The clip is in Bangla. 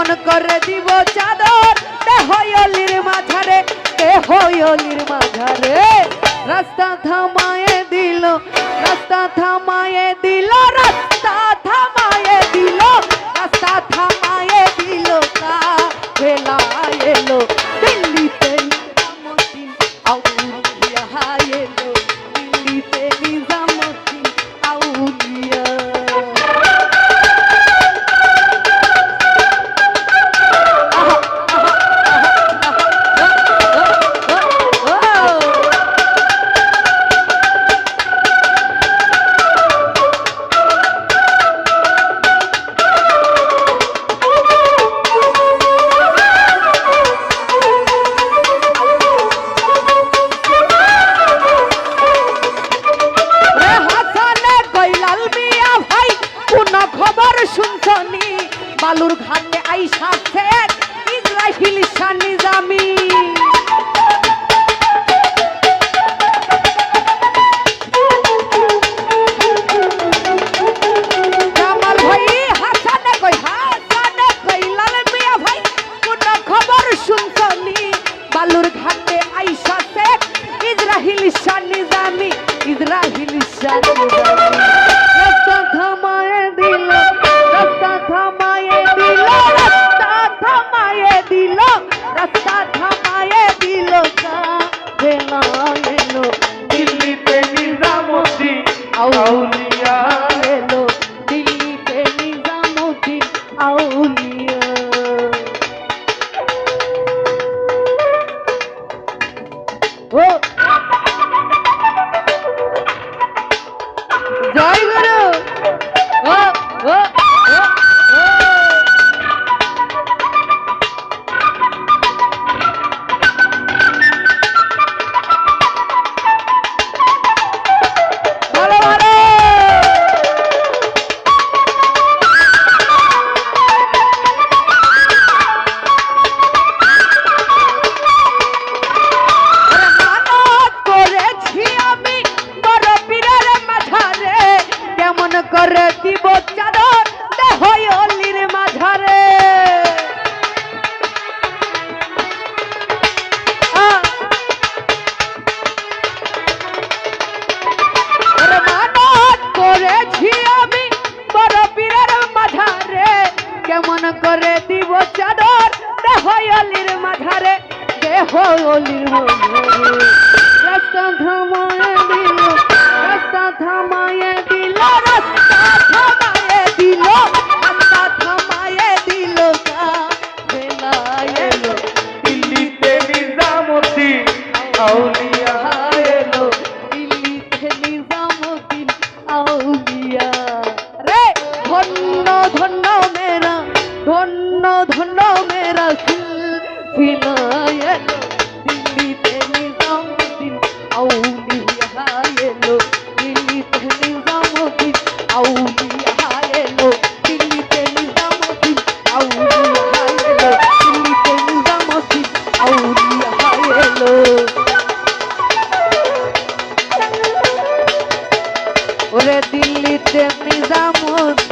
কেমন করে দিব চাদর দেহয়লির মাঝারে দেহয়লির মাঝারে রাস্তা থামায়ে দিল রাস্তা থামায়ে দিল রাস্তা থামায়ে দিল রাস্তা থামায়ে দিল কা বেলা এলো দিল্লিতে নিজামুদ্দিন আউলিয়া এলো দিল্লিতে নিজামুদ্দিন আউলিয়া বালুর ঘাটে আইসা শেখ ইসরাইল শাহ নিজামী জামাল ভাই হাসানে কই লাল মিয়া ভাই কোন খবর শুনছনি বালুর ঘাটে আইসা শেখ ইসরাইল শাহ নিজামী ইসরাইল শাহ নিজামী রাস্তা থামায়ে দিল রাস্তা থামায়ে দিল রাস্তা থামায়ে দিল রাস্তা থামায়ে দিল বেলা এলো দিল্লিতে নিজামুদ্দিন আউলিয়া এলো দিল্লিতে নিজামুদ্দিন আউলিয়া ও জয় গুরু ও ও করে দিব চাদর দেহয়লির মাঝারে মানত করেছি আমি বড় পীরের মাঝারে কেমন করে দিব চাদর দেহয়লির মাঝারে দেহয়লির মাঝারে রাস্তা থামায়ে দিল রাস্তা থামায়ে দিল রাস্তা থামায়ে দিল রাস্তা থামায়ে দিল বেলা এলো দিল্লিতে নিজামুদ্দিন আউলিয়া এলো দিল্লিতে নিজামুদ্দিন আউলিয়া রে ধন্য ধন্য মেরা ধন্য ধন্য মেরা সিলসিলা এলো দিল্লিতে নিজামুদ্দিন আউলিয়া এলো দিল্লিতে নিজামুদ্দিন আউলিয়া এলো দিল্লিতে নিজামুদ্দিন আউলিয়া এলো দিল্লিতে নিজামুদ্দিন আউলিয়া এলো ওরে দিল্লিতে নিজামুদ্দিন